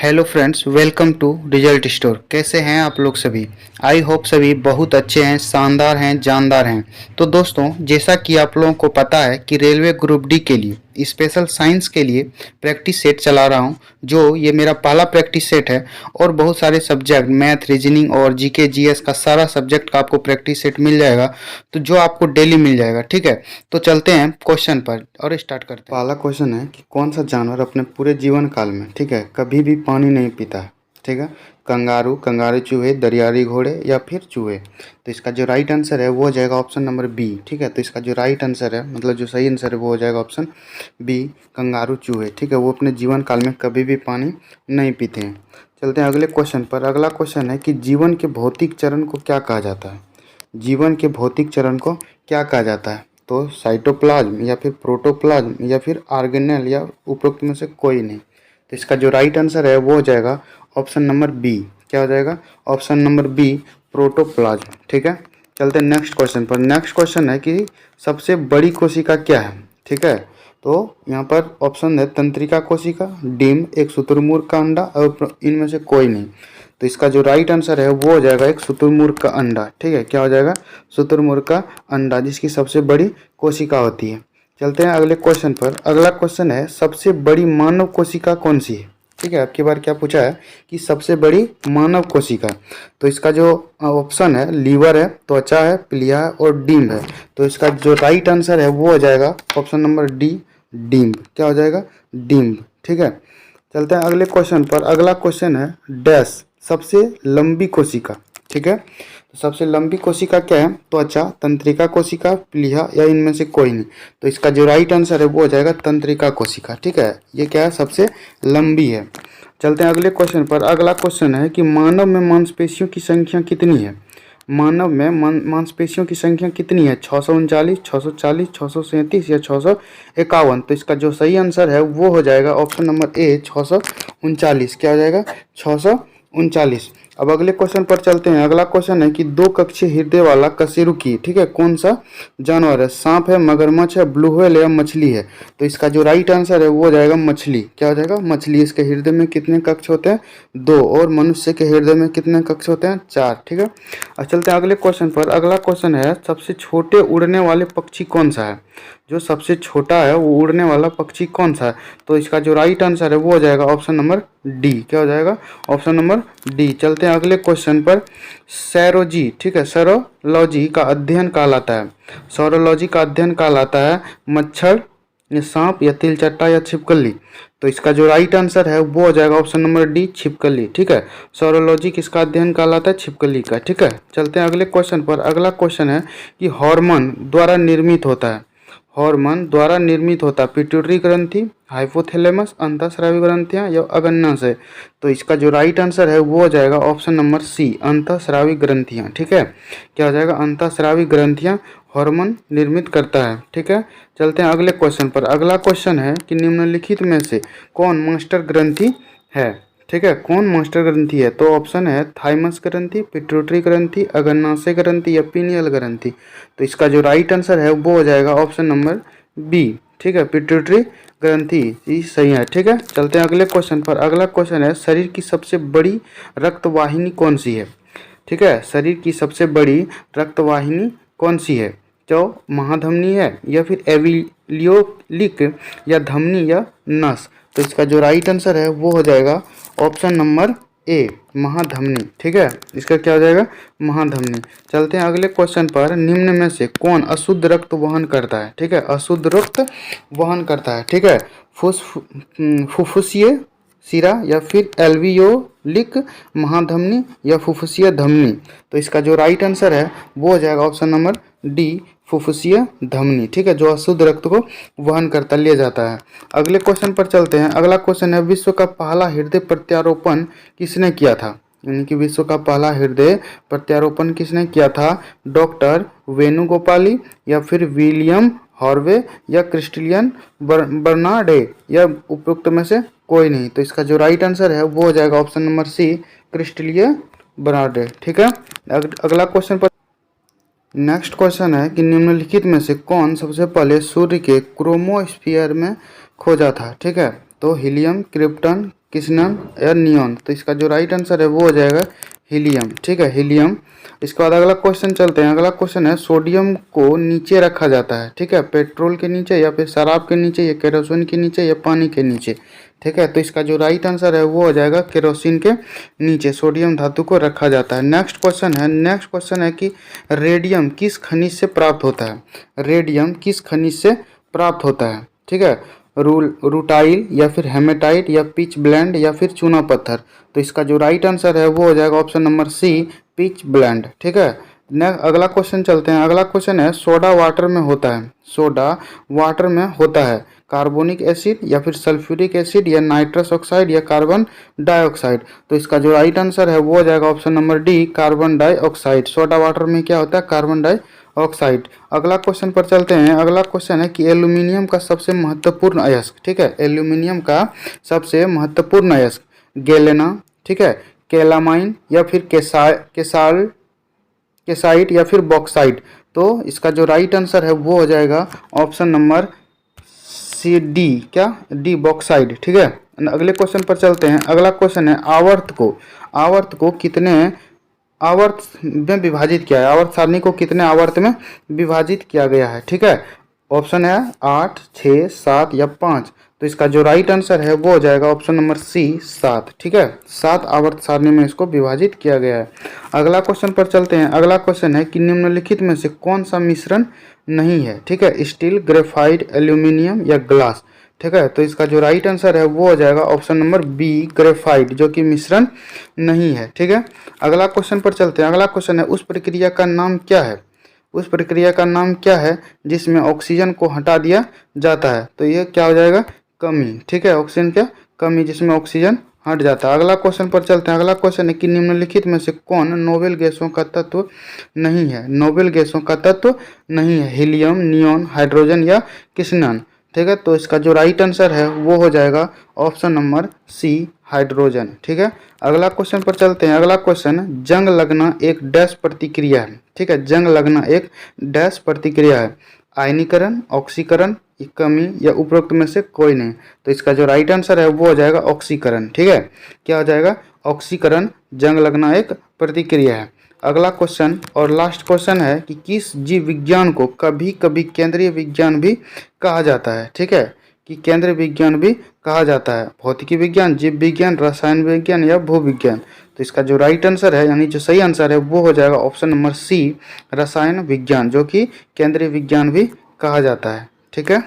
Hello friends, welcome to result store. कैसे हैं आप लोग सभी? आई होप सभी बहुत अच्छे हैं, शानदार हैं, जानदार हैं। तो दोस्तों, जैसा कि आप लोगों को पता है कि रेलवे ग्रुप डी के लिए स्पेशल साइंस के लिए प्रैक्टिस सेट चला रहा हूं, जो ये मेरा पहला प्रैक्टिस सेट है। और बहुत सारे सब्जेक्ट मैथ, रीजनिंग और जीके जीएस का सारा सब्जेक्ट का आपको प्रैक्टिस सेट मिल जाएगा, तो जो आपको डेली मिल जाएगा। ठीक है, तो चलते हैं क्वेश्चन पर और स्टार्ट करते हैं। पहला क्वेश्चन है कि कौन सा जानवर अपने पूरे जीवन काल में, ठीक है, कभी भी पानी नहीं पीता है? ठीक है, कंगारू, कंगारू चूहे, दरियाई घोड़े या फिर चूहे? तो इसका जो राइट आंसर है वो हो जाएगा ऑप्शन नंबर बी। ठीक है, तो इसका जो राइट आंसर है, मतलब जो सही आंसर है, वो हो जाएगा ऑप्शन बी, कंगारू चूहे। ठीक है, वो अपने जीवन काल में कभी भी पानी नहीं पीते हैं। चलते हैं अगले क्वेश्चन पर। अगला क्वेश्चन है कि जीवन के भौतिक चरण को क्या कहा जाता है? जीवन के भौतिक चरण को क्या कहा जाता है? तो साइटोप्लाज्म या फिर प्रोटोप्लाज्म या फिर ऑर्गेनेल या उपरोक्त में से कोई नहीं। तो इसका जो राइट आंसर है वो हो जाएगा ऑप्शन नंबर बी। क्या हो जाएगा? Option number B, protoplasm. ठीक है, चलते हैं नेक्स्ट क्वेश्चन पर। नेक्स्ट क्वेश्चन है कि सबसे बड़ी कोशिका क्या है? ठीक है, तो यहाँ पर ऑप्शन है तंत्रिका कोशिका, डिम्ब, एक शुतुरमुर्ग का अंडा और इनमें से कोई नहीं। तो इसका जो राइट आंसर है वो हो जाएगा एक शुतुरमुर्ग का अंडा। ठीक है, क्या हो जाएगा? शुतुरमुर्ग का अंडा, जिसकी सबसे बड़ी कोशिका होती है। चलते हैं अगले क्वेश्चन पर। अगला क्वेश्चन है सबसे बड़ी मानव कोशिका कौन सी है? ठीक है, आपकी बार क्या पूछा है कि सबसे बड़ी मानव कोशिका। तो इसका जो ऑप्शन है लीवर है, त्वचा है, प्लीहा है और डिम्ब है। तो इसका जो राइट आंसर है वो हो जाएगा ऑप्शन नंबर डी, डिम्ब। क्या हो जाएगा? डिम्ब। ठीक है, चलते हैं अगले क्वेश्चन पर। अगला क्वेश्चन है डैश सबसे लंबी कोशिका। ठीक है, तो सबसे लंबी कोशिका क्या है? त्वचा, तंत्रिका कोशिका, प्लीहा या इनमें से कोई नहीं। तो इसका जो राइट आंसर है वो हो जाएगा तंत्रिका कोशिका। ठीक है, ये क्या है? सबसे लंबी है। चलते हैं अगले क्वेश्चन पर। अगला क्वेश्चन है कि मानव में मांसपेशियों की संख्या कितनी है? मानव में मांसपेशियों की संख्या कितनी है? 639, 640, 637 या 651? तो इसका जो सही आंसर है वो हो जाएगा ऑप्शन नंबर ए, 639। क्या हो जाएगा? 639। अब अगले क्वेश्चन पर चलते हैं। अगला क्वेश्चन है कि दो कक्षीय हृदय वाला कशेरुकी, ठीक है, कौन सा जानवर है? सांप है, मगरमच्छ है, ब्लू व्हेल या मछली है? तो इसका जो राइट आंसर है वो हो जाएगा मछली। क्या हो जाएगा? मछली। इसके हृदय में कितने कक्ष होते हैं? 2। और मनुष्य के हृदय में कितने कक्ष होते हैं? 4। ठीक है, अब चलते हैं अगले क्वेश्चन पर। अगला क्वेश्चन है सबसे छोटे उड़ने वाले पक्षी कौन सा है? जो सबसे छोटा है वो उड़ने वाला पक्षी कौन सा है? तो इसका जो राइट आंसर है वो हो जाएगा ऑप्शन नंबर डी। क्या हो जाएगा? Option number D. चलते हैं अगले क्वेश्चन पर। सैरोलॉजी, ठीक है, सैरोलॉजी का अध्ययन कहलाता है, सौरोलॉजी का अध्ययन कहलाता है मच्छर या सांप या तिलचट्टा या छिपकली? तो इसका जो राइट आंसर है वो हो जाएगा ऑप्शन नंबर डी, छिपकली। ठीक है, सौरोलॉजी किसका अध्ययन कहलाता है? छिपकली का। ठीक है, चलते हैं अगले क्वेश्चन पर। अगला क्वेश्चन है कि हार्मोन द्वारा निर्मित होता है, हार्मोन द्वारा निर्मित होता है पिट्यूटरी ग्रंथि, हाइपोथैलेमस, अंतःस्रावी ग्रंथियां या अगन्याशय? तो इसका जो राइट आंसर है वो हो जाएगा ऑप्शन नंबर सी, अंतःस्रावी ग्रंथियां। ठीक है, क्या हो जाएगा? अंतःस्रावी ग्रंथियां हार्मोन निर्मित करता है। ठीक है, चलते हैं अगले क्वेश्चन पर। अगला क्वेश्चन है कि निम्नलिखित में से कौन मास्टर ग्रंथि है? ठीक है, कौन मास्टर ग्रंथि है? तो ऑप्शन है थाइमस ग्रंथि, पिट्यूटरी ग्रंथि, अगन्याशय ग्रंथि या पीनियल ग्रंथि? तो इसका जो राइट आंसर है वो हो जाएगा ऑप्शन नंबर बी। ठीक है, पिट्यूटरी ग्रंथि ये सही है। ठीक है, चलते हैं अगले क्वेश्चन पर। अगला क्वेश्चन है शरीर की सबसे बड़ी रक्तवाहिनी कौन सी है? ठीक है, शरीर की सबसे बड़ी रक्तवाहिनी कौन सी है? जो महाधमनी है या फिर एविलियोलिक या धमनी या नस? तो इसका जो राइट आंसर है वो हो जाएगा ऑप्शन नंबर ए, महाधमनी। ठीक है, इसका क्या हो जाएगा? महाधमनी। चलते हैं अगले क्वेश्चन पर। निम्न में से कौन अशुद्ध रक्त वहन करता है? ठीक है, अशुद्ध रक्त वहन करता है। ठीक है, फुफ्फुसीय सिरा या फिर एल्वियोलिक महाधमनी या फुफ्फुसीय धमनी? तो इसका जो राइट आंसर है वो हो जाएगा ऑप्शन नंबर डी, फुफ्फुसीय धमनी। ठीक है, जो अशुद्ध रक्त को वहन करता ले जाता है। अगले क्वेश्चन पर चलते हैं। अगला क्वेश्चन है विश्व का पहला हृदय प्रत्यारोपण किसने किया था? यानी कि विश्व का पहला हृदय प्रत्यारोपण किसने किया था? डॉक्टर वेणुगोपाली या फिर विलियम हॉर्वे या क्रिस्टिलियन बर्नार्डे या उपयुक्त में से कोई नहीं? तो इसका जो राइट आंसर है वो हो जाएगा ऑप्शन नंबर सी, क्रिस्टिलियन बर्नार्डे। ठीक है, अगला क्वेश्चन पर। नेक्स्ट क्वेश्चन है कि निम्नलिखित में से कौन सबसे पहले सूर्य के क्रोमोस्फीयर में खोजा था? ठीक है, तो हीलियम, क्रिप्टन, किसनन या नियॉन। तो इसका जो राइट आंसर है वो हो जाएगा हीलियम। ठीक है, हीलियम। इसके बाद अगला क्वेश्चन चलते हैं। अगला क्वेश्चन है सोडियम को नीचे रखा जाता है, ठीक है, पेट्रोल के नीचे या फिर शराब के नीचे या केरोसिन के नीचे या पानी के नीचे। ठीक है, तो इसका जो राइट आंसर है वो हो जाएगा केरोसिन के नीचे सोडियम धातु को रखा जाता है। नेक्स्ट क्वेश्चन है कि रेडियम किस खनिज से प्राप्त होता है। रेडियम किस खनिज से प्राप्त होता है। ठीक है, रूटाइल या फिर हेमेटाइट या पिच ब्लेंड या फिर चूना पत्थर। तो इसका जो राइट आंसर है वो हो जाएगा option number C, pitchblende. ठीक है, नेक्स्ट अगला क्वेश्चन चलते हैं। अगला क्वेश्चन है सोडा वाटर में होता है, सोडा वाटर में होता है कार्बोनिक एसिड या फिर सल्फ्यूरिक एसिड या नाइट्रस ऑक्साइड या कार्बन डाइऑक्साइड। तो इसका जो राइट आंसर है वो हो जाएगा option number D, carbon dioxide. Soda water में क्या होता है, कार्बन डाइऑक्साइड। अगला क्वेश्चन पर चलते हैं। अगला क्वेश्चन है कि एल्यूमिनियम का सबसे महत्वपूर्ण अयस्क। ठीक है, एल्यूमिनियम का सबसे महत्वपूर्ण अयस्क गैलेना, ठीक है, कैलामाइन या फिर केसाइट या फिर बॉक्साइट। तो इसका जो राइट आंसर है वो हो जाएगा ऑप्शन नंबर सी, डी, क्या, डी, बॉक्साइड। ठीक है, अगले क्वेश्चन पर चलते हैं। अगला क्वेश्चन है आवर्त को कितने आवर्त में विभाजित किया है, आवर्त सारणी को कितने आवर्त में विभाजित किया गया है। ठीक है, ऑप्शन है 8, 6, 7 या 5। तो इसका जो राइट आंसर है वो हो जाएगा ऑप्शन नंबर सी, 7। ठीक है, 7 आवर्त सारणी में इसको विभाजित किया गया है। अगला क्वेश्चन पर चलते हैं। अगला क्वेश्चन है कि निम्नलिखित में से कौन सा मिश्रण नहीं है। ठीक है, स्टील, ग्रेफाइट, एल्यूमिनियम या ग्लास। ठीक है, तो इसका जो राइट आंसर है वो हो जाएगा ऑप्शन नंबर बी, ग्रेफाइट, जो कि मिश्रण नहीं है। ठीक है, अगला क्वेश्चन पर चलते हैं। अगला क्वेश्चन है उस प्रक्रिया का नाम क्या है, उस प्रक्रिया का नाम क्या है जिसमें ऑक्सीजन को हटा दिया जाता है। तो ये क्या हो जाएगा, कमी। ठीक है, ऑक्सीजन क्या, कमी, जिसमें ऑक्सीजन हट जाता है। अगला क्वेश्चन पर चलते हैं। अगला क्वेश्चन है कि निम्नलिखित में से कौन नोबेल गैसों का तत्व नहीं है। नोबेल गैसों का तत्व नहीं है, हीलियम, नियॉन, हाइड्रोजन या किसनन। ठीक है, तो इसका जो राइट आंसर है वो हो जाएगा ऑप्शन नंबर सी, हाइड्रोजन। ठीक है, अगला क्वेश्चन पर चलते हैं। अगला क्वेश्चन, जंग लगना एक डैश प्रतिक्रिया है। ठीक है, जंग लगना एक डैश प्रतिक्रिया है, आयनीकरण, ऑक्सीकरण, कमी या उपरोक्त में से कोई नहीं। तो इसका जो राइट आंसर है वो हो जाएगा ऑक्सीकरण। ठीक है, क्या हो जाएगा, ऑक्सीकरण जंग लगना एक प्रतिक्रिया है। अगला क्वेश्चन और लास्ट क्वेश्चन है कि किस जीव विज्ञान को कभी कभी केंद्रीय विज्ञान भी कहा जाता है। ठीक है, कि केंद्रीय विज्ञान भी कहा जाता है, भौतिकी विज्ञान, जीव विज्ञान, रसायन विज्ञान या भूविज्ञान। तो इसका जो राइट आंसर है यानी जो सही आंसर है वो हो जाएगा ऑप्शन नंबर सी, रसायन विज्ञान, जो कि केंद्रीय विज्ञान भी कहा जाता है। ठीक है।